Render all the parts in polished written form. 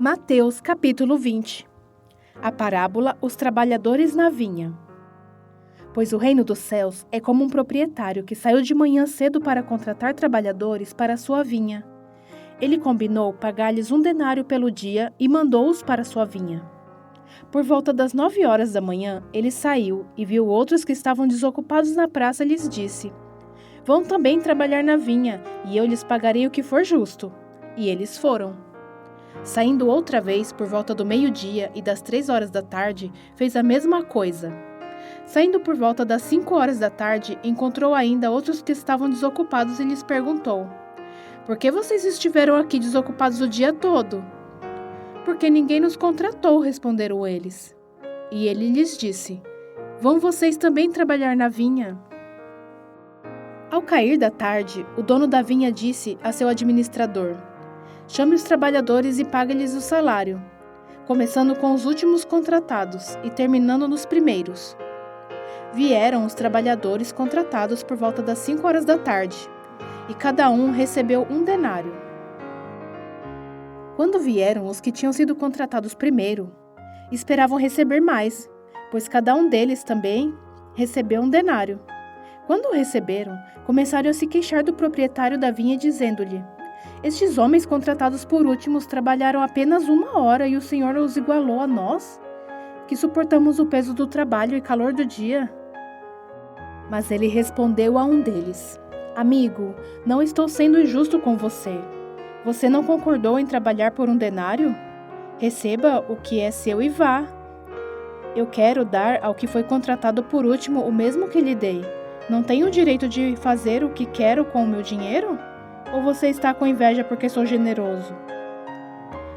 Mateus capítulo 20. A parábola Os trabalhadores na vinha. Pois o reino dos céus é como um proprietário que saiu de manhã cedo para contratar trabalhadores para a sua vinha. Ele combinou pagar-lhes 1 denário pelo dia e mandou-os para a sua vinha. Por volta das 9 horas da manhã, ele saiu e viu outros que estavam desocupados na praça e lhes disse: "Vão também trabalhar na vinha, e eu lhes pagarei o que for justo." E eles foram. Saindo outra vez por volta do meio-dia e das 3 horas da tarde, fez a mesma coisa. Saindo por volta das 5 horas da tarde, encontrou ainda outros que estavam desocupados e lhes perguntou: "Por que vocês estiveram aqui desocupados o dia todo?" "Porque ninguém nos contratou", responderam eles. E ele lhes disse: "Vão vocês também trabalhar na vinha?" Ao cair da tarde, o dono da vinha disse a seu administrador: "Chame os trabalhadores e pague-lhes o salário, começando com os últimos contratados e terminando nos primeiros." Vieram os trabalhadores contratados por volta das 5 horas da tarde, e cada um recebeu 1 denário. Quando vieram os que tinham sido contratados primeiro, esperavam receber mais, pois cada um deles também recebeu 1 denário. Quando o receberam, começaram a se queixar do proprietário da vinha, dizendo-lhe: "Estes homens contratados por últimos trabalharam apenas 1 hora e o Senhor os igualou a nós, que suportamos o peso do trabalho e calor do dia." Mas ele respondeu a um deles: "Amigo, não estou sendo injusto com você. Você não concordou em trabalhar por 1 denário? Receba o que é seu e vá. Eu quero dar ao que foi contratado por último o mesmo que lhe dei. Não tenho o direito de fazer o que quero com o meu dinheiro? Ou você está com inveja porque sou generoso?"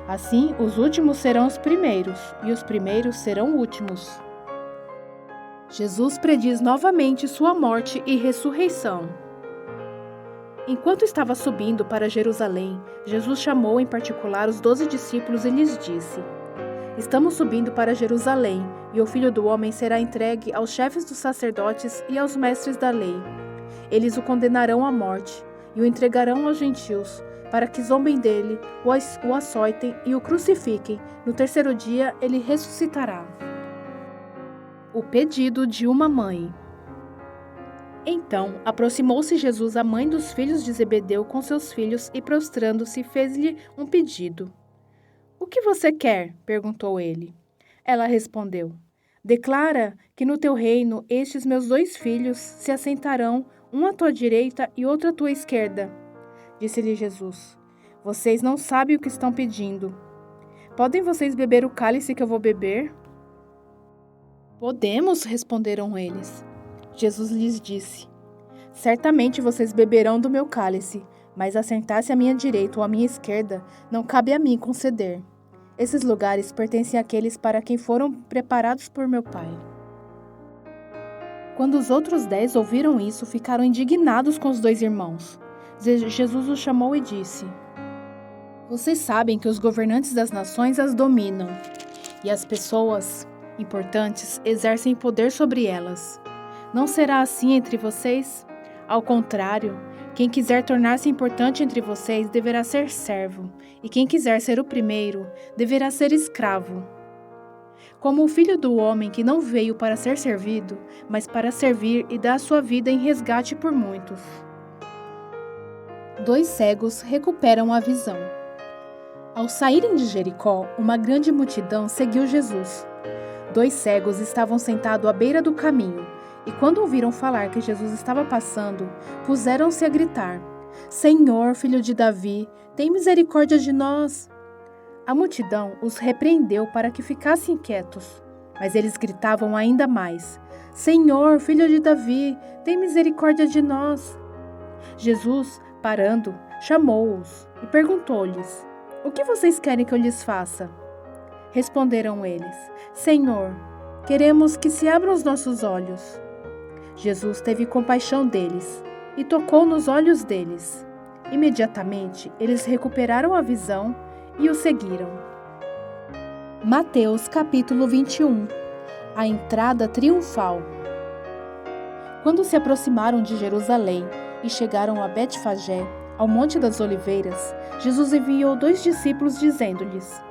Assim, os últimos serão os primeiros, e os primeiros serão últimos. Jesus prediz novamente sua morte e ressurreição. Enquanto estava subindo para Jerusalém, Jesus chamou em particular os 12 discípulos e lhes disse: "Estamos subindo para Jerusalém, e o Filho do Homem será entregue aos chefes dos sacerdotes e aos mestres da lei. Eles o condenarão à morte e o entregarão aos gentios, para que zombem dele, o açoitem e o crucifiquem. No terceiro dia ele ressuscitará." O pedido de uma mãe. Então aproximou-se Jesus à mãe dos filhos de Zebedeu com seus filhos e, prostrando-se, fez-lhe um pedido. "O que você quer?" perguntou ele. Ela respondeu: "Declara que no teu reino estes meus 2 filhos se assentarão, um à tua direita e outro à tua esquerda." Disse-lhe Jesus: "Vocês não sabem o que estão pedindo. Podem vocês beber o cálice que eu vou beber?" "Podemos", responderam eles. Jesus lhes disse: "Certamente vocês beberão do meu cálice, mas assentar-se à minha direita ou à minha esquerda não cabe a mim conceder. Esses lugares pertencem àqueles para quem foram preparados por meu Pai." Quando os outros 10 ouviram isso, ficaram indignados com os 2 irmãos. Jesus os chamou e disse: "Vocês sabem que os governantes das nações as dominam, e as pessoas importantes exercem poder sobre elas. Não será assim entre vocês? Ao contrário, quem quiser tornar-se importante entre vocês deverá ser servo, e quem quiser ser o primeiro deverá ser escravo. Como o Filho do Homem, que não veio para ser servido, mas para servir e dar sua vida em resgate por muitos." 2 cegos recuperam a visão. Ao saírem de Jericó, uma grande multidão seguiu Jesus. 2 cegos estavam sentados à beira do caminho, e quando ouviram falar que Jesus estava passando, puseram-se a gritar: "Senhor, filho de Davi, tem misericórdia de nós." A multidão os repreendeu para que ficassem quietos, mas eles gritavam ainda mais: "Senhor, filho de Davi, tem misericórdia de nós." Jesus, parando, chamou-os e perguntou-lhes: "O que vocês querem que eu lhes faça?" Responderam eles: "Senhor, queremos que se abram os nossos olhos." Jesus teve compaixão deles e tocou nos olhos deles. Imediatamente, eles recuperaram a visão e o seguiram. Mateus capítulo 21. A entrada triunfal. Quando se aproximaram de Jerusalém e chegaram a Betfagé, ao Monte das Oliveiras, Jesus enviou 2 discípulos dizendo-lhes: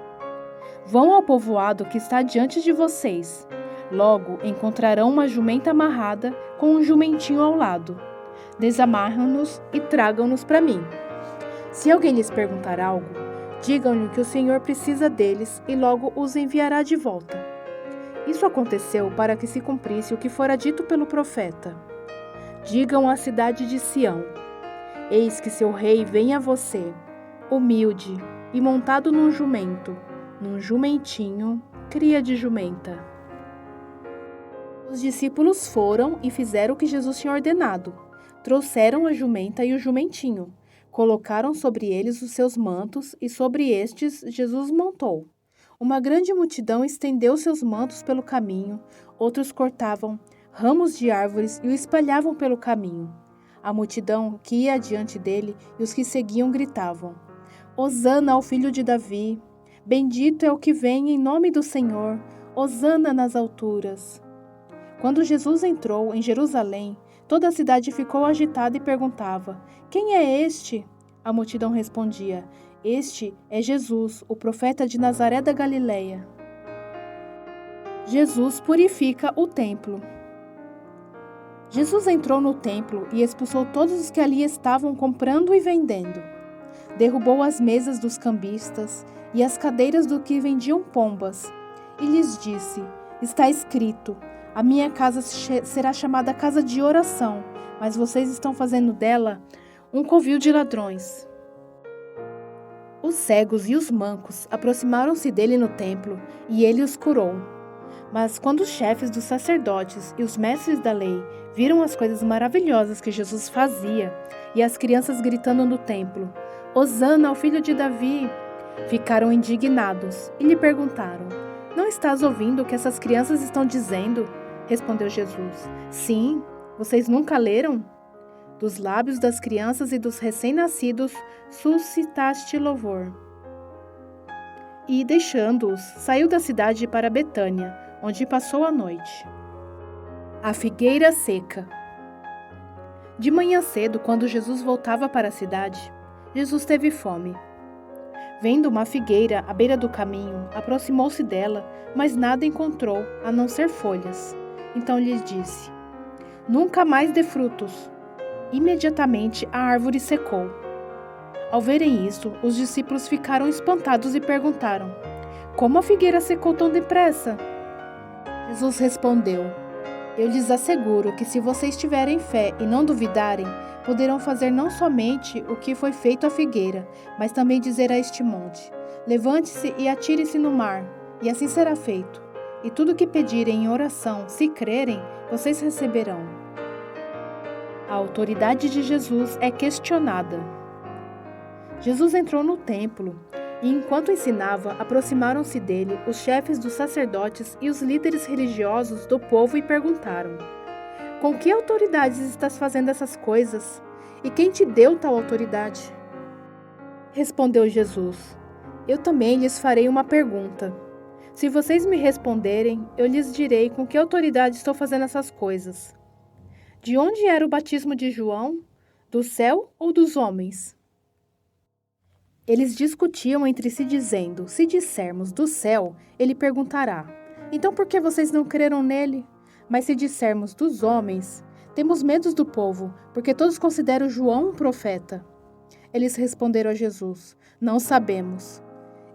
Vão ao povoado que está diante de vocês. Logo encontrarão uma jumenta amarrada com um jumentinho ao lado. Desamarram-nos e tragam-nos para mim. Se alguém lhes perguntar algo, digam-lhe que o Senhor precisa deles e logo os enviará de volta. Isso aconteceu para que se cumprisse o que fora dito pelo profeta. Digam à cidade de Sião: eis que seu rei vem a você, humilde e montado num jumento, num jumentinho, cria de jumenta. Os discípulos foram e fizeram o que Jesus tinha ordenado. Trouxeram a jumenta e o jumentinho, colocaram sobre eles os seus mantos e sobre estes Jesus montou. Uma grande multidão estendeu seus mantos pelo caminho, outros cortavam ramos de árvores e o espalhavam pelo caminho. A multidão que ia adiante dele e os que seguiam gritavam: Hosana ao filho de Davi, bendito é o que vem em nome do Senhor, Hosana nas alturas. Quando Jesus entrou em Jerusalém, toda a cidade ficou agitada e perguntava: quem é este? A multidão respondia: este é Jesus, o profeta de Nazaré da Galileia. Jesus purifica o templo. Jesus entrou no templo e expulsou todos os que ali estavam comprando e vendendo. Derrubou as mesas dos cambistas e as cadeiras do que vendiam pombas, e lhes disse: está escrito, a minha casa será chamada casa de oração, mas vocês estão fazendo dela um covil de ladrões. Os cegos e os mancos aproximaram-se dele no templo, e ele os curou. Mas quando os chefes dos sacerdotes e os mestres da lei viram as coisas maravilhosas que Jesus fazia, e as crianças gritando no templo: Hosana ao filho de Davi, ficaram indignados e lhe perguntaram: não estás ouvindo o que essas crianças estão dizendo? Respondeu Jesus: sim, vocês nunca leram? Dos lábios das crianças e dos recém-nascidos suscitaste louvor. E, deixando-os, saiu da cidade para Betânia, onde passou a noite. A figueira seca. De manhã cedo, quando Jesus voltava para a cidade, Jesus teve fome. Vendo uma figueira à beira do caminho, aproximou-se dela, mas nada encontrou, a não ser folhas. Então lhes disse: nunca mais dê frutos. Imediatamente a árvore secou. Ao verem isso, os discípulos ficaram espantados e perguntaram: como a figueira secou tão depressa? Jesus respondeu: eu lhes asseguro que se vocês tiverem fé e não duvidarem, poderão fazer não somente o que foi feito à figueira, mas também dizer a este monte: levante-se e atire-se no mar, e assim será feito. E tudo o que pedirem em oração, se crerem, vocês receberão. A autoridade de Jesus é questionada. Jesus entrou no templo e, enquanto ensinava, aproximaram-se dele os chefes dos sacerdotes e os líderes religiosos do povo e perguntaram: com que autoridades estás fazendo essas coisas? E quem te deu tal autoridade? Respondeu Jesus: eu também lhes farei uma pergunta. Se vocês me responderem, eu lhes direi com que autoridade estou fazendo essas coisas. De onde era o batismo de João? Do céu ou dos homens? Eles discutiam entre si dizendo: se dissermos do céu, ele perguntará: então por que vocês não creram nele? Mas se dissermos dos homens, temos medo do povo, porque todos consideram João um profeta. Eles responderam a Jesus: não sabemos.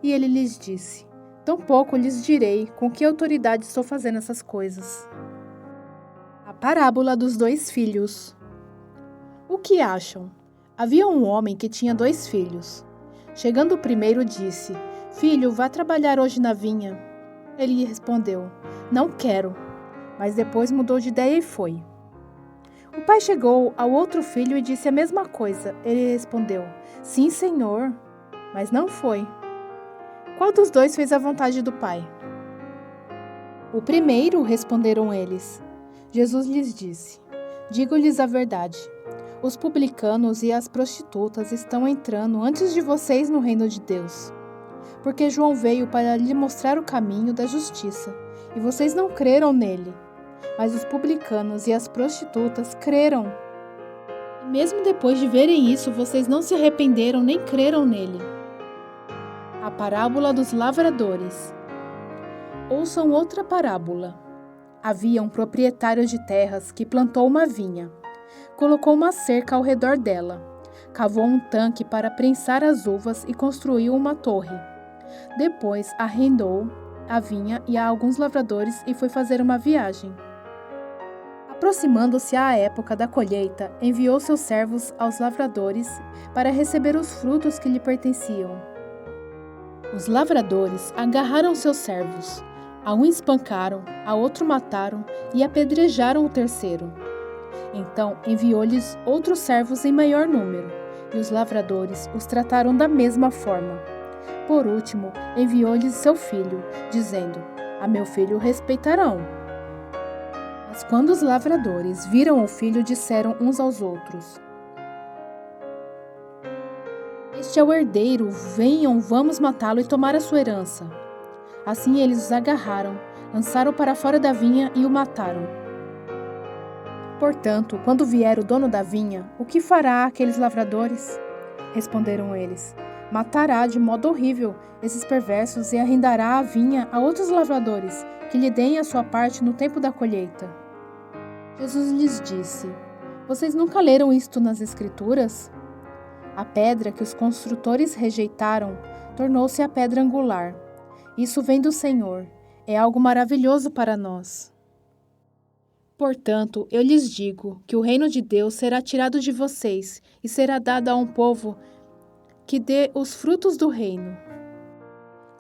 E ele lhes disse: tampouco lhes direi com que autoridade estou fazendo essas coisas. A parábola dos 2 filhos. O que acham? Havia um homem que tinha 2 filhos. Chegando o primeiro, disse: filho, vá trabalhar hoje na vinha. Ele respondeu: não quero. Mas depois mudou de ideia e foi. O pai chegou ao outro filho e disse a mesma coisa. Ele respondeu: sim, senhor. Mas não foi. Qual dos 2 fez a vontade do pai? O primeiro, responderam eles. Jesus lhes disse: digo-lhes a verdade. Os publicanos e as prostitutas estão entrando antes de vocês no reino de Deus. Porque João veio para lhe mostrar o caminho da justiça, e vocês não creram nele. Mas os publicanos e as prostitutas creram. E mesmo depois de verem isso, vocês não se arrependeram nem creram nele. A parábola dos lavradores. Ouçam outra parábola. Havia um proprietário de terras que plantou uma vinha. Colocou uma cerca ao redor dela. Cavou um tanque para prensar as uvas e construiu uma torre. Depois arrendou a vinha e a alguns lavradores e foi fazer uma viagem. Aproximando-se à época da colheita, enviou seus servos aos lavradores para receber os frutos que lhe pertenciam. Os lavradores agarraram seus servos. A um espancaram, a outro mataram e apedrejaram o terceiro. Então enviou-lhes outros servos em maior número, e os lavradores os trataram da mesma forma. Por último, enviou-lhes seu filho, dizendo: "A meu filho respeitarão." Mas quando os lavradores viram o filho, disseram uns aos outros: "Este é o herdeiro, venham, vamos matá-lo e tomar a sua herança." Assim eles os agarraram, lançaram para fora da vinha e o mataram. Portanto, quando vier o dono da vinha, o que fará aqueles lavradores? Responderam eles: "Matará de modo horrível esses perversos e arrendará a vinha a outros lavradores, que lhe deem a sua parte no tempo da colheita." Jesus lhes disse: "Vocês nunca leram isto nas Escrituras? A pedra que os construtores rejeitaram tornou-se a pedra angular. Isso vem do Senhor. É algo maravilhoso para nós. Portanto, eu lhes digo que o reino de Deus será tirado de vocês e será dado a um povo que dê os frutos do reino.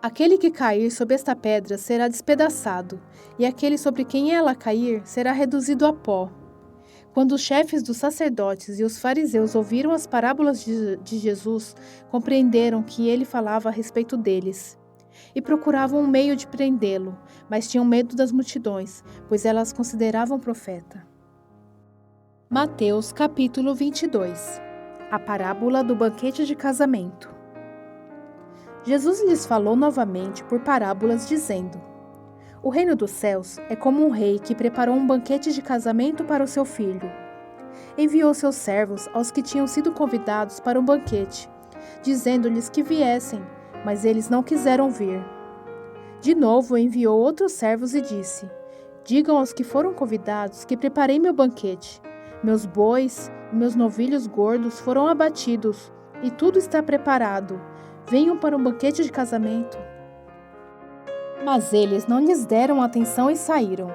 Aquele que cair sob esta pedra será despedaçado, e aquele sobre quem ela cair será reduzido a pó." Quando os chefes dos sacerdotes e os fariseus ouviram as parábolas de Jesus, compreenderam que ele falava a respeito deles, e procuravam um meio de prendê-lo, mas tinham medo das multidões, pois elas consideravam profeta. Mateus capítulo 22. A parábola do banquete de casamento. Jesus lhes falou novamente por parábolas, dizendo: "O reino dos céus é como um rei que preparou um banquete de casamento para o seu filho. Enviou seus servos aos que tinham sido convidados para o banquete, dizendo-lhes que viessem, mas eles não quiseram vir. De novo enviou outros servos e disse: Digam aos que foram convidados que preparei meu banquete. Meus bois e meus novilhos gordos foram abatidos, e tudo está preparado. Venham para um banquete de casamento." Mas eles não lhes deram atenção e saíram,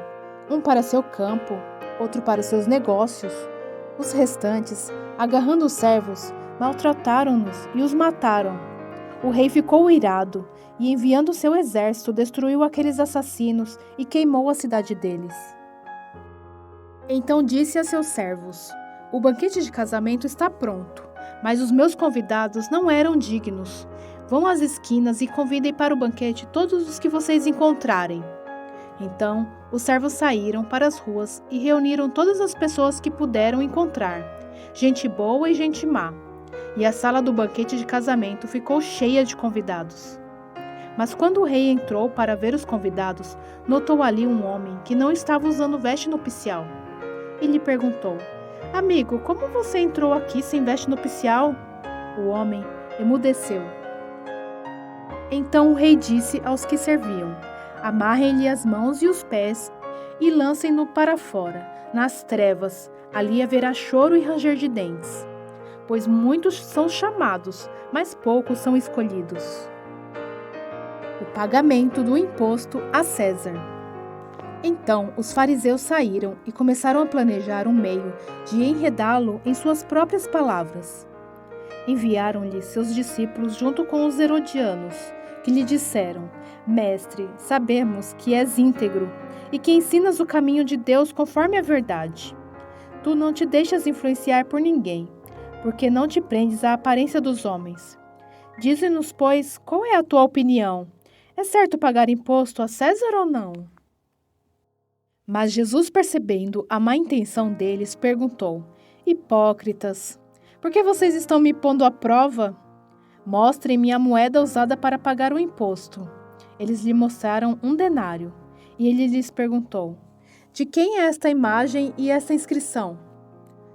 um para seu campo, outro para seus negócios. Os restantes, agarrando os servos, maltrataram-nos e os mataram. O rei ficou irado e, enviando seu exército, destruiu aqueles assassinos e queimou a cidade deles. Então disse a seus servos: "O banquete de casamento está pronto, mas os meus convidados não eram dignos. Vão às esquinas e convidem para o banquete todos os que vocês encontrarem." Então, os servos saíram para as ruas e reuniram todas as pessoas que puderam encontrar, gente boa e gente má. E a sala do banquete de casamento ficou cheia de convidados. Mas quando o rei entrou para ver os convidados, notou ali um homem que não estava usando veste nupcial. E lhe perguntou: "Amigo, como você entrou aqui sem veste nupcial?" O homem emudeceu. Então o rei disse aos que serviam: "Amarrem-lhe as mãos e os pés e lancem-no para fora, nas trevas. Ali haverá choro e ranger de dentes. Pois muitos são chamados, mas poucos são escolhidos." O pagamento do imposto a César. Então os fariseus saíram e começaram a planejar um meio de enredá-lo em suas próprias palavras. Enviaram-lhe seus discípulos junto com os herodianos, que lhe disseram: "Mestre, sabemos que és íntegro e que ensinas o caminho de Deus conforme a verdade. Tu não te deixas influenciar por ninguém, porque não te prendes à aparência dos homens. Dize-nos, pois, qual é a tua opinião? É certo pagar imposto a César ou não?" Mas Jesus, percebendo a má intenção deles, perguntou: "Hipócritas, por que vocês estão me pondo à prova? Mostrem-me a moeda usada para pagar o imposto." Eles lhe mostraram um denário, e ele lhes perguntou: "De quem é esta imagem e esta inscrição?"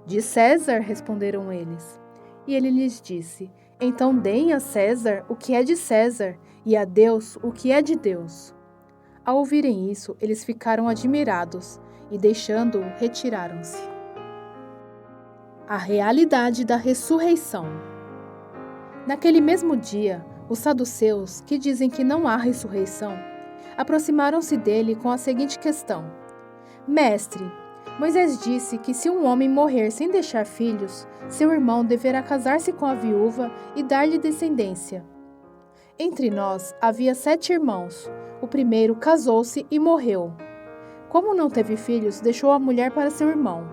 "De César", responderam eles. E ele lhes disse: "Então deem a César o que é de César, e a Deus o que é de Deus. Ao ouvirem isso, eles ficaram admirados e, deixando-o, retiraram-se. A realidade da ressurreição. Naquele mesmo dia, os saduceus, que dizem que não há ressurreição, aproximaram-se dele com a seguinte questão: Mestre, Moisés disse que se um homem morrer sem deixar filhos, seu irmão deverá casar-se com a viúva e dar-lhe descendência. Entre nós havia 7 irmãos. O primeiro casou-se e morreu. Como não teve filhos, deixou a mulher para seu irmão.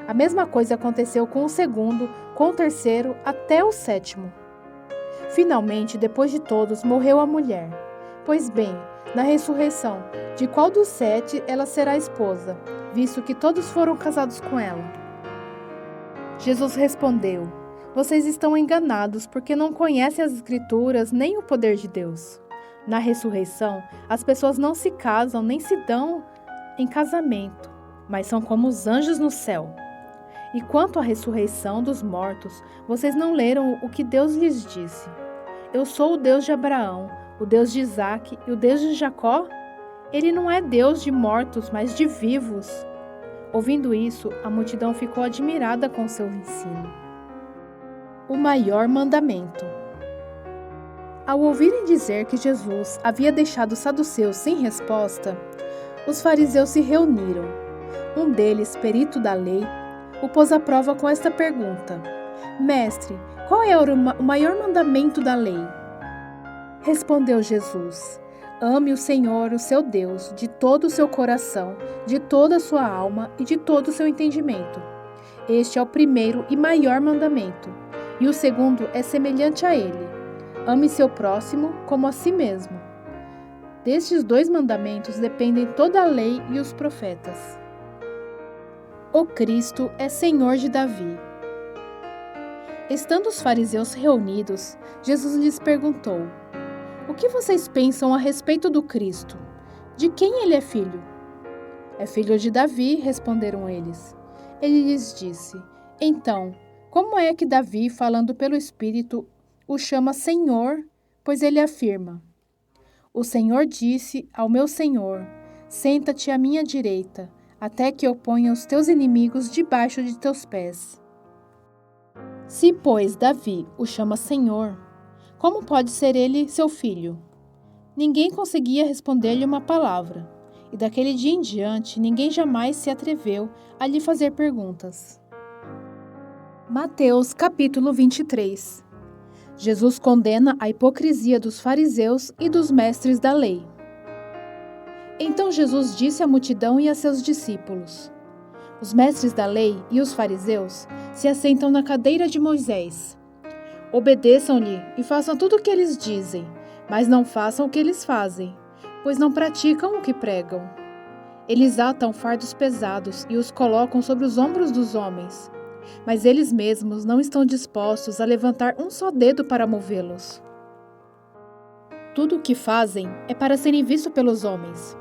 A mesma coisa aconteceu com o segundo, com o terceiro, até o 7º. Finalmente, depois de todos, morreu a mulher. Pois bem, na ressurreição, de qual dos 7 ela será esposa, visto que todos foram casados com ela? Jesus respondeu: Vocês estão enganados porque não conhecem as Escrituras nem o poder de Deus. Na ressurreição, as pessoas não se casam nem se dão em casamento, mas são como os anjos no céu. E quanto à ressurreição dos mortos, vocês não leram o que Deus lhes disse: Eu sou o Deus de Abraão, o Deus de Isaque e o Deus de Jacó? Ele não é Deus de mortos, mas de vivos. Ouvindo isso, a multidão ficou admirada com seu ensino. O maior mandamento. Ao ouvirem dizer que Jesus havia deixado os saduceus sem resposta, os fariseus se reuniram. Um deles, perito da lei, o pôs à prova com esta pergunta: Mestre, qual é o maior mandamento da lei? Respondeu Jesus: Ame o Senhor, o seu Deus, de todo o seu coração, de toda a sua alma e de todo o seu entendimento. Este é o primeiro e maior mandamento, e o segundo é semelhante a ele: ame seu próximo como a si mesmo. Destes 2 mandamentos dependem toda a lei e os profetas. O Cristo é Senhor de Davi. Estando os fariseus reunidos, Jesus lhes perguntou: O que vocês pensam a respeito do Cristo? De quem ele é filho? É filho de Davi, responderam eles. Ele lhes disse: Então, como é que Davi, falando pelo Espírito, o chama Senhor, pois ele afirma: O Senhor disse ao meu Senhor: Senta-te à minha direita, até que eu ponha os teus inimigos debaixo de teus pés. Se, pois, Davi o chama Senhor, como pode ser ele seu filho? Ninguém conseguia responder-lhe uma palavra, e daquele dia em diante ninguém jamais se atreveu a lhe fazer perguntas. Mateus capítulo 23. Jesus condena a hipocrisia dos fariseus e dos mestres da lei. Então Jesus disse à multidão e a seus discípulos: Os mestres da lei e os fariseus se assentam na cadeira de Moisés. Obedeçam-lhe e façam tudo o que eles dizem, mas não façam o que eles fazem, pois não praticam o que pregam. Eles atam fardos pesados e os colocam sobre os ombros dos homens, mas eles mesmos não estão dispostos a levantar um só dedo para movê-los. Tudo o que fazem é para serem vistos pelos homens.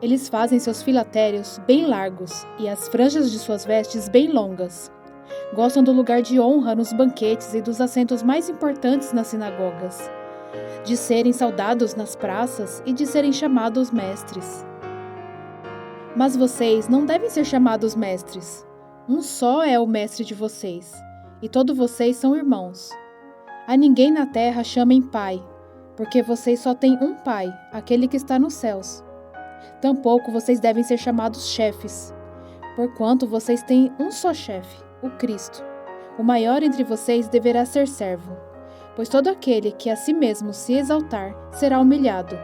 Eles fazem seus filatérios bem largos e as franjas de suas vestes bem longas. Gostam do lugar de honra nos banquetes e dos assentos mais importantes nas sinagogas, de serem saudados nas praças e de serem chamados mestres. Mas vocês não devem ser chamados mestres. Um só é o mestre de vocês, e todos vocês são irmãos. A ninguém na terra chamem pai, porque vocês só têm um pai, aquele que está nos céus. Tampouco vocês devem ser chamados chefes, porquanto vocês têm um só chefe, o Cristo. O maior entre vocês deverá ser servo, pois todo aquele que a si mesmo se exaltar será humilhado,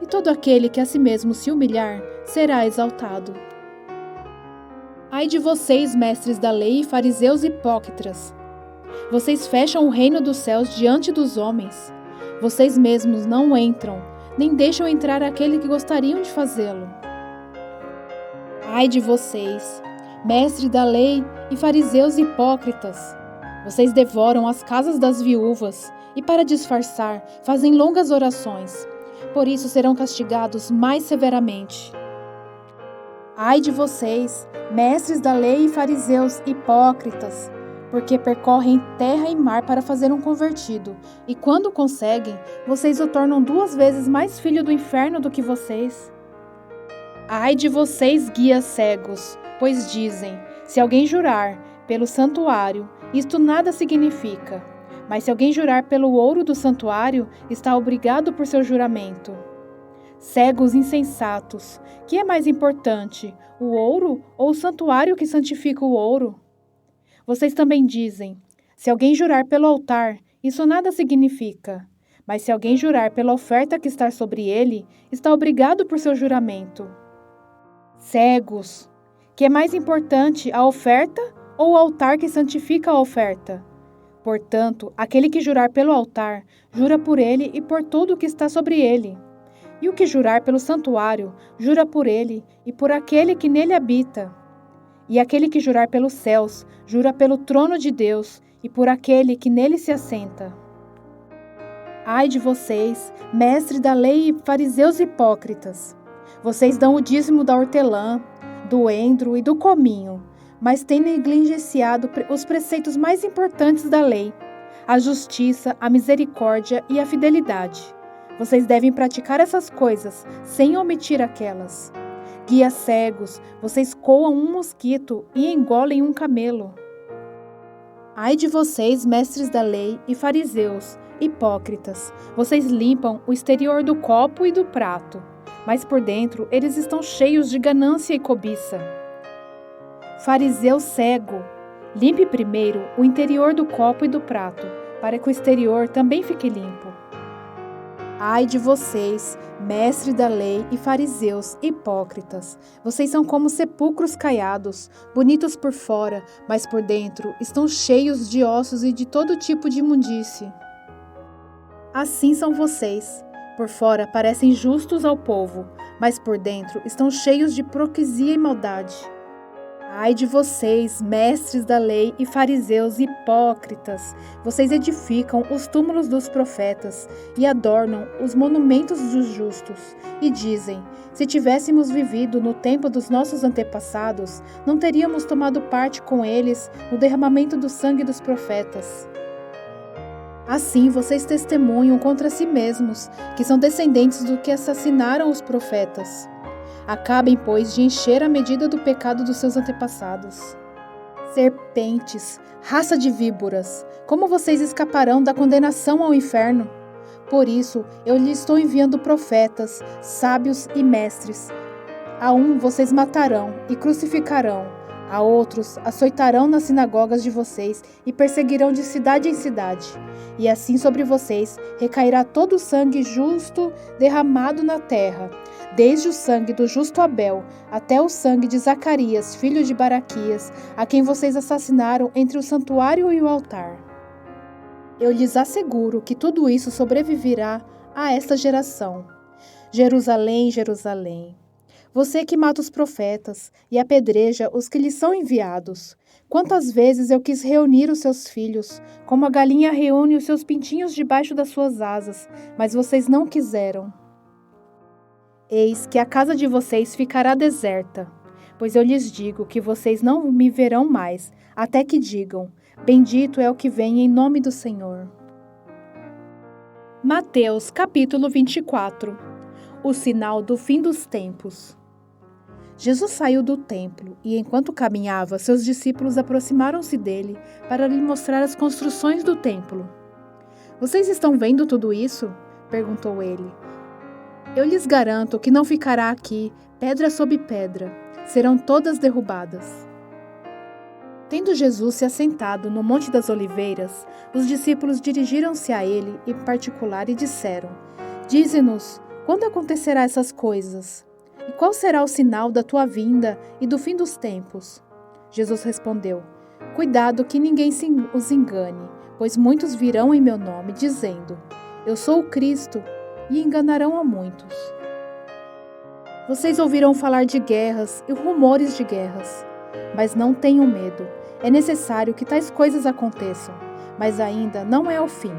e todo aquele que a si mesmo se humilhar será exaltado. Ai de vocês, mestres da lei e fariseus hipócritas! Vocês fecham o reino dos céus diante dos homens. Vocês mesmos não entram, nem deixam entrar aquele que gostariam de fazê-lo. Ai de vocês, mestres da lei e fariseus hipócritas! Vocês devoram as casas das viúvas e, para disfarçar, fazem longas orações. Por isso serão castigados mais severamente. Ai de vocês, mestres da lei e fariseus hipócritas! porque percorrem terra e mar para fazer um convertido, e quando conseguem, vocês o tornam 2 vezes mais filho do inferno do que vocês. Ai de vocês, guias cegos, pois dizem, se alguém jurar pelo santuário, isto nada significa. Mas se alguém jurar pelo ouro do santuário, está obrigado por seu juramento. Cegos insensatos, que é mais importante, o ouro ou o santuário que santifica o ouro? Vocês também dizem, se alguém jurar pelo altar, isso nada significa. Mas se alguém jurar pela oferta que está sobre ele, está obrigado por seu juramento. Cegos, que é mais importante, a oferta ou o altar que santifica a oferta? Portanto, aquele que jurar pelo altar, jura por ele e por tudo o que está sobre ele. E o que jurar pelo santuário, jura por ele e por aquele que nele habita. E aquele que jurar pelos céus, jura pelo trono de Deus e por aquele que nele se assenta. Ai de vocês, mestres da lei e fariseus hipócritas! Vocês dão o dízimo da hortelã, do endro e do cominho, mas têm negligenciado os preceitos mais importantes da lei, a justiça, a misericórdia e a fidelidade. Vocês devem praticar essas coisas, sem omitir aquelas. Guias cegos, vocês coam um mosquito e engolem um camelo. Ai de vocês, mestres da lei e fariseus, hipócritas! Vocês limpam o exterior do copo e do prato, mas por dentro eles estão cheios de ganância e cobiça. Fariseu cego, limpe primeiro o interior do copo e do prato, para que o exterior também fique limpo. Ai de vocês, mestres da lei e fariseus hipócritas! Vocês são como sepulcros caiados, bonitos por fora, mas por dentro estão cheios de ossos e de todo tipo de imundície. Assim são vocês. Por fora parecem justos ao povo, mas por dentro estão cheios de hipocrisia e maldade. Ai de vocês, mestres da lei e fariseus hipócritas! Vocês edificam os túmulos dos profetas e adornam os monumentos dos justos, e dizem, se tivéssemos vivido no tempo dos nossos antepassados, não teríamos tomado parte com eles no derramamento do sangue dos profetas. Assim vocês testemunham contra si mesmos, que são descendentes do que assassinaram os profetas. Acabem, pois, de encher a medida do pecado dos seus antepassados. Serpentes, raça de víboras, como vocês escaparão da condenação ao inferno? Por isso, eu lhes estou enviando profetas, sábios e mestres. A um vocês matarão e crucificarão, a outros açoitarão nas sinagogas de vocês e perseguirão de cidade em cidade. E assim sobre vocês recairá todo o sangue justo derramado na terra, desde o sangue do justo Abel até o sangue de Zacarias, filho de Baraquias, a quem vocês assassinaram entre o santuário e o altar. Eu lhes asseguro que tudo isso sobreviverá a esta geração. Jerusalém, Jerusalém, você que mata os profetas e apedreja os que lhes são enviados. Quantas vezes eu quis reunir os seus filhos, como a galinha reúne os seus pintinhos debaixo das suas asas, mas vocês não quiseram. Eis que a casa de vocês ficará deserta, pois eu lhes digo que vocês não me verão mais, até que digam, bendito é o que vem em nome do Senhor. Mateus capítulo 24. O sinal do fim dos tempos. Jesus saiu do templo e, enquanto caminhava, seus discípulos aproximaram-se dele para lhe mostrar as construções do templo. Vocês estão vendo tudo isso? Perguntou ele. Eu lhes garanto que não ficará aqui pedra sobre pedra, serão todas derrubadas. Tendo Jesus se assentado no Monte das Oliveiras, os discípulos dirigiram-se a ele em particular e disseram, dize-nos, quando acontecerá essas coisas? E qual será o sinal da tua vinda e do fim dos tempos? Jesus respondeu, cuidado que ninguém os engane, pois muitos virão em meu nome, dizendo, eu sou o Cristo, e enganarão a muitos. Vocês ouvirão falar de guerras e rumores de guerras, mas não tenham medo, é necessário que tais coisas aconteçam, mas ainda não é o fim.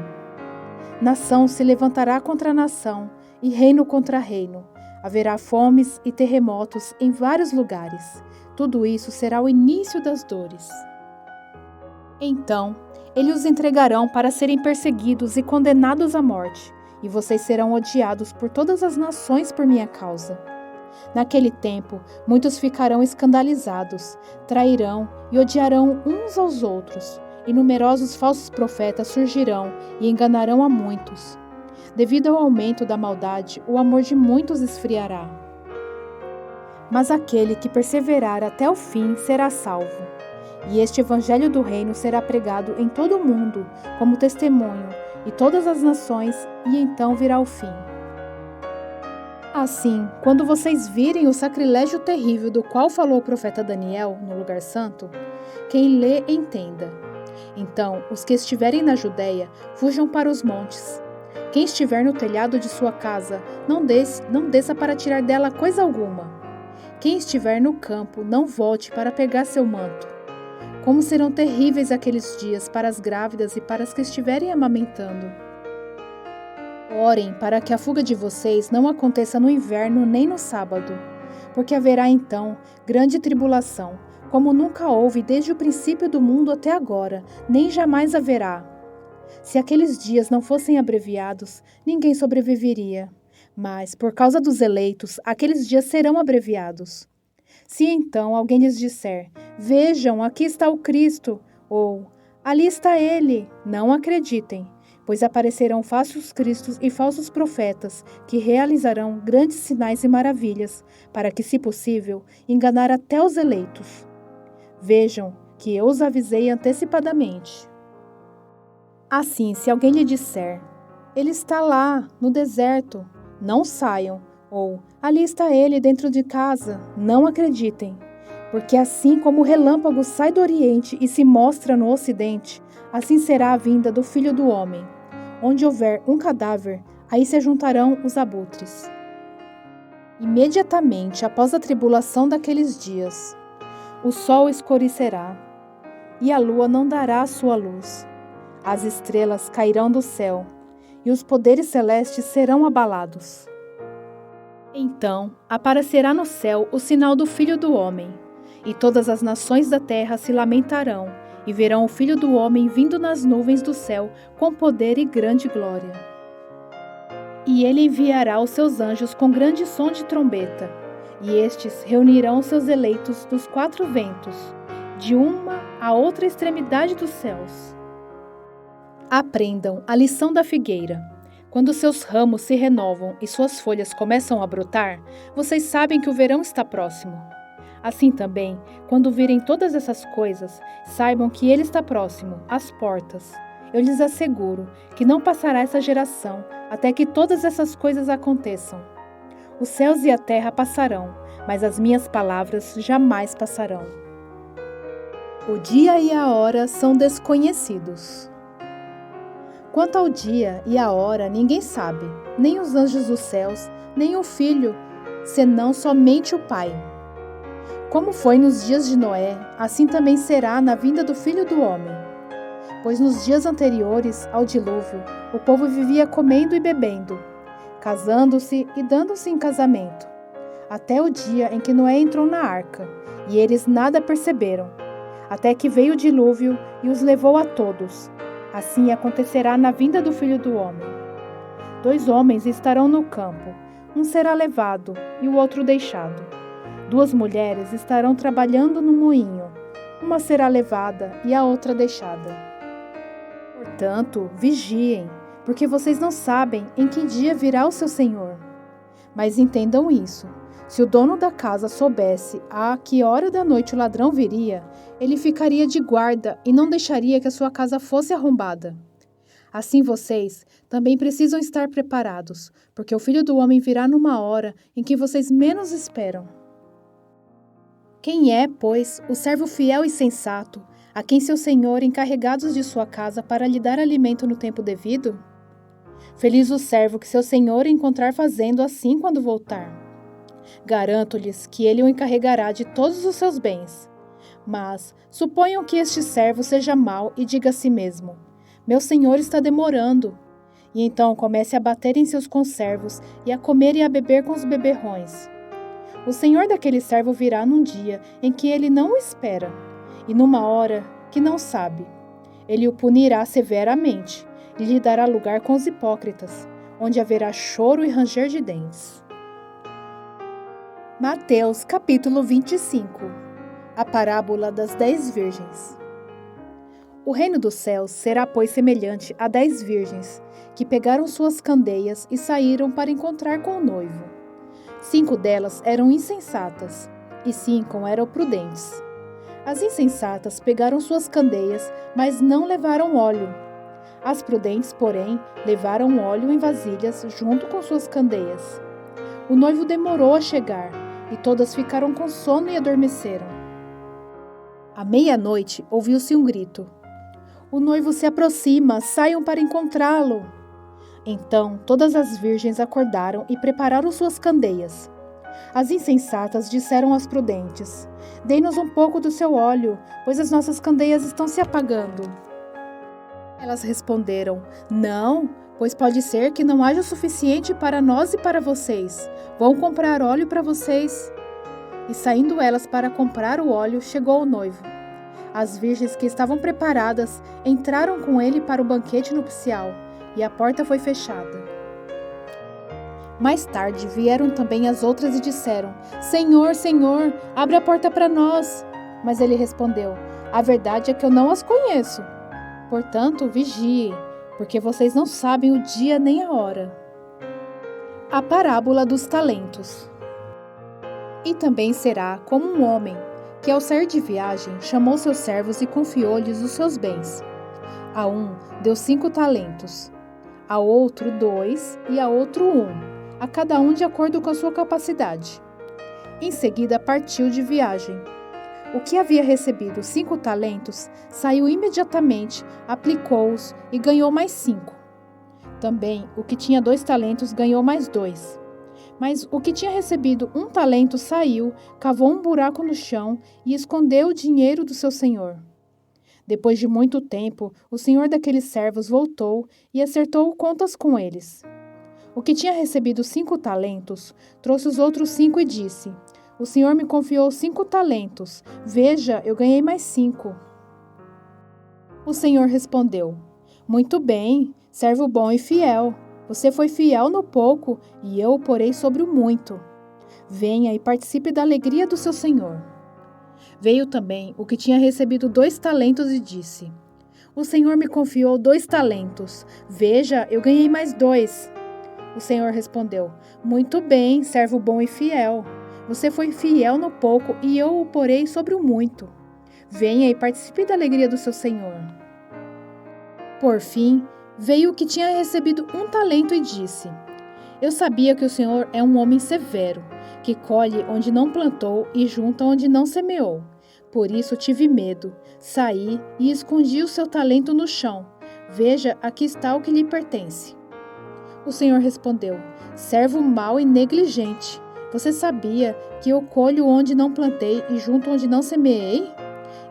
Nação se levantará contra nação e reino contra reino. Haverá fomes e terremotos em vários lugares. Tudo isso será o início das dores. Então, eles os entregarão para serem perseguidos e condenados à morte, e vocês serão odiados por todas as nações por minha causa. Naquele tempo, muitos ficarão escandalizados, trairão e odiarão uns aos outros, e numerosos falsos profetas surgirão e enganarão a muitos. Devido ao aumento da maldade, o amor de muitos esfriará. Mas aquele que perseverar até o fim será salvo. E este evangelho do reino será pregado em todo o mundo, como testemunho, e todas as nações, e então virá o fim. Assim, quando vocês virem o sacrilégio terrível do qual falou o profeta Daniel no lugar santo, quem lê, entenda. Então, os que estiverem na Judeia, fujam para os montes. Quem estiver no telhado de sua casa, não desça para tirar dela coisa alguma. Quem estiver no campo, não volte para pegar seu manto. Como serão terríveis aqueles dias para as grávidas e para as que estiverem amamentando. Orem para que a fuga de vocês não aconteça no inverno nem no sábado, porque haverá então grande tribulação, como nunca houve desde o princípio do mundo até agora, nem jamais haverá. Se aqueles dias não fossem abreviados, ninguém sobreviveria. Mas, por causa dos eleitos, aqueles dias serão abreviados. Se então alguém lhes disser, vejam, aqui está o Cristo, ou ali está ele, não acreditem, pois aparecerão falsos cristos e falsos profetas, que realizarão grandes sinais e maravilhas, para que, se possível, enganar até os eleitos. Vejam que eu os avisei antecipadamente. Assim, se alguém lhe disser, ele está lá, no deserto, não saiam, ou ali está ele dentro de casa, não acreditem. Porque assim como o relâmpago sai do Oriente e se mostra no Ocidente, assim será a vinda do Filho do Homem. Onde houver um cadáver, aí se juntarão os abutres. Imediatamente após a tribulação daqueles dias, o sol escurecerá, e a lua não dará a sua luz. As estrelas cairão do céu, e os poderes celestes serão abalados. Então aparecerá no céu o sinal do Filho do Homem, e todas as nações da terra se lamentarão, e verão o Filho do Homem vindo nas nuvens do céu com poder e grande glória. E ele enviará os seus anjos com grande som de trombeta, e estes reunirão os seus eleitos dos quatro ventos, de uma à outra extremidade dos céus. Aprendam a lição da figueira. Quando seus ramos se renovam e suas folhas começam a brotar, vocês sabem que o verão está próximo. Assim também, quando virem todas essas coisas, saibam que ele está próximo, às portas. Eu lhes asseguro que não passará essa geração até que todas essas coisas aconteçam. Os céus e a terra passarão, mas as minhas palavras jamais passarão. O dia e a hora são desconhecidos. Quanto ao dia e a hora, ninguém sabe, nem os anjos dos céus, nem o Filho, senão somente o Pai. Como foi nos dias de Noé, assim também será na vinda do Filho do Homem. Pois nos dias anteriores ao dilúvio, o povo vivia comendo e bebendo, casando-se e dando-se em casamento, até o dia em que Noé entrou na arca, e eles nada perceberam, até que veio o dilúvio e os levou a todos. Assim acontecerá na vinda do Filho do Homem. 2 homens estarão no campo, um será levado e o outro deixado. 2 mulheres estarão trabalhando no moinho, uma será levada e a outra deixada. Portanto, vigiem, porque vocês não sabem em que dia virá o seu Senhor. Mas entendam isso, se o dono da casa soubesse a que hora da noite o ladrão viria, ele ficaria de guarda e não deixaria que a sua casa fosse arrombada. Assim vocês também precisam estar preparados, porque o Filho do Homem virá numa hora em que vocês menos esperam. Quem é, pois, o servo fiel e sensato, a quem seu senhor encarregados de sua casa para lhe dar alimento no tempo devido? Feliz o servo que seu senhor encontrar fazendo assim quando voltar. Garanto-lhes que ele o encarregará de todos os seus bens. Mas suponham que este servo seja mau e diga a si mesmo, meu senhor está demorando. E então comece a bater em seus conservos e a comer e a beber com os beberrões. O senhor daquele servo virá num dia em que ele não o espera, e numa hora que não sabe, Ele o punirá severamente e lhe dará lugar com os hipócritas, onde haverá choro e ranger de dentes. Mateus capítulo 25. A parábola das 10 virgens. O reino dos céus será, pois, semelhante a 10 virgens, que pegaram suas candeias e saíram para encontrar com o noivo. 5 delas eram insensatas, e 5 eram prudentes. As insensatas pegaram suas candeias, mas não levaram óleo. As prudentes, porém, levaram óleo em vasilhas junto com suas candeias. O noivo demorou a chegar, e todas ficaram com sono e adormeceram. À meia-noite, ouviu-se um grito: "O noivo se aproxima, saiam para encontrá-lo!" Então, todas as virgens acordaram e prepararam suas candeias. As insensatas disseram às prudentes: "Dê-nos um pouco do seu óleo, pois as nossas candeias estão se apagando." Elas responderam: "Não, pois pode ser que não haja o suficiente para nós e para vocês. Vão comprar óleo para vocês." E saindo elas para comprar o óleo, chegou o noivo. As virgens que estavam preparadas entraram com ele para o banquete nupcial, e a porta foi fechada. Mais tarde vieram também as outras e disseram: "Senhor, Senhor, abre a porta para nós." Mas ele respondeu: "A verdade é que eu não as conheço. Portanto, vigiem, porque vocês não sabem o dia nem a hora." A parábola dos talentos. E também será como um homem, que ao sair de viagem, chamou seus servos e confiou-lhes os seus bens. A um deu 5 talentos, a outro 2 e a outro 1, a cada um de acordo com a sua capacidade. Em seguida partiu de viagem. O que havia recebido 5 talentos saiu imediatamente, aplicou-os e ganhou mais 5. Também o que tinha 2 talentos ganhou mais 2. Mas o que tinha recebido 1 talento saiu, cavou um buraco no chão e escondeu o dinheiro do seu senhor. Depois de muito tempo, o senhor daqueles servos voltou e acertou contas com eles. O que tinha recebido 5 talentos trouxe os outros 5 e disse: "O senhor me confiou 5 talentos. Veja, eu ganhei mais 5. O senhor respondeu: "Muito bem, servo bom e fiel. Você foi fiel no pouco, e eu o porei sobre o muito. Venha e participe da alegria do seu senhor." Veio também o que tinha recebido 2 talentos e disse: "O senhor me confiou 2 talentos. Veja, eu ganhei mais 2. O senhor respondeu: "Muito bem, servo bom e fiel. Você foi fiel no pouco, e eu o porei sobre o muito. Venha e participe da alegria do seu senhor." Por fim, veio o que tinha recebido 1 talento e disse: "Eu sabia que o senhor é um homem severo, que colhe onde não plantou e junta onde não semeou. Por isso tive medo, saí e escondi o seu talento no chão. Veja, aqui está o que lhe pertence." O senhor respondeu: "Servo mau e negligente. Você sabia que eu colho onde não plantei e junto onde não semeei?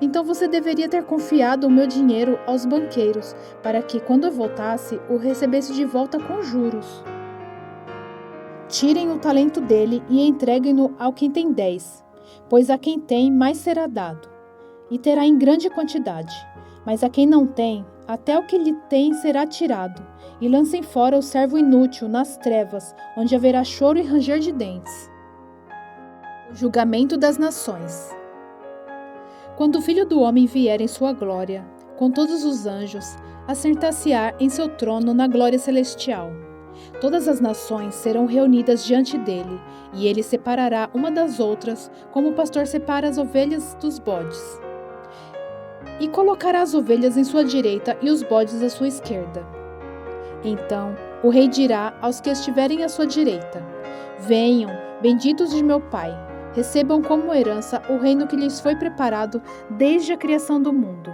Então você deveria ter confiado o meu dinheiro aos banqueiros, para que, quando eu voltasse, o recebesse de volta com juros. Tirem o talento dele e entreguem-no ao quem tem 10, pois a quem tem mais será dado, e terá em grande quantidade. Mas a quem não tem, até o que lhe tem será tirado, e lancem fora o servo inútil nas trevas, onde haverá choro e ranger de dentes." O julgamento das nações. Quando o Filho do Homem vier em sua glória, com todos os anjos, assentar-se-á em seu trono na glória celestial. Todas as nações serão reunidas diante dele, e ele separará uma das outras, como o pastor separa as ovelhas dos bodes. E colocará as ovelhas em sua direita e os bodes à sua esquerda. Então o rei dirá aos que estiverem à sua direita: "Venham, benditos de meu Pai, recebam como herança o reino que lhes foi preparado desde a criação do mundo.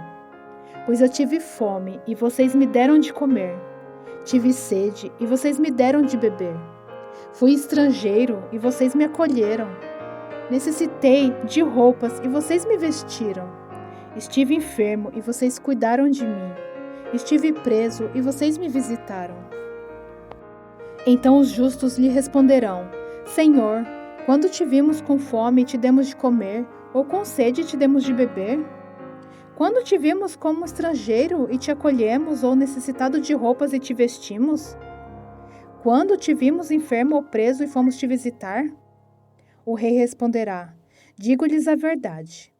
Pois eu tive fome, e vocês me deram de comer. Tive sede, e vocês me deram de beber. Fui estrangeiro, e vocês me acolheram. Necessitei de roupas, e vocês me vestiram. Estive enfermo, e vocês cuidaram de mim. Estive preso, e vocês me visitaram." Então os justos lhe responderão: "Senhor, quando te vimos com fome e te demos de comer, ou com sede e te demos de beber? Quando te vimos como estrangeiro e te acolhemos, ou necessitado de roupas e te vestimos? Quando te vimos enfermo ou preso e fomos te visitar? O rei responderá: digo-lhes a verdade.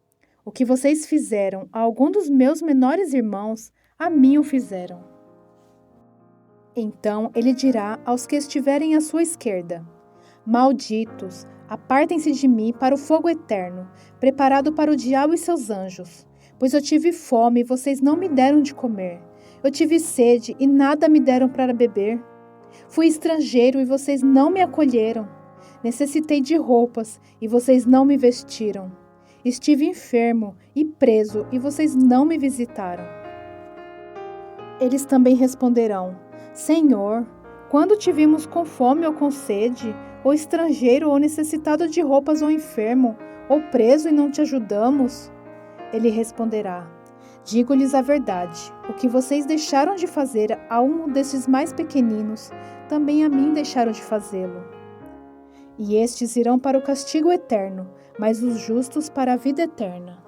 O que vocês fizeram a algum dos meus menores irmãos, a mim o fizeram. Então ele dirá aos que estiverem à sua esquerda: malditos, apartem-se de mim para o fogo eterno, preparado para o diabo e seus anjos. Pois eu tive fome e vocês não me deram de comer. Eu tive sede e nada me deram para beber. Fui estrangeiro e vocês não me acolheram. Necessitei de roupas e vocês não me vestiram. Estive enfermo e preso e vocês não me visitaram. Eles também responderão: Senhor, quando te vimos com fome ou com sede, ou estrangeiro ou necessitado de roupas ou enfermo, ou preso e não te ajudamos? Ele responderá: digo-lhes a verdade, o que vocês deixaram de fazer a um desses mais pequeninos, também a mim deixaram de fazê-lo. E estes irão para o castigo eterno, mas os justos para a vida eterna.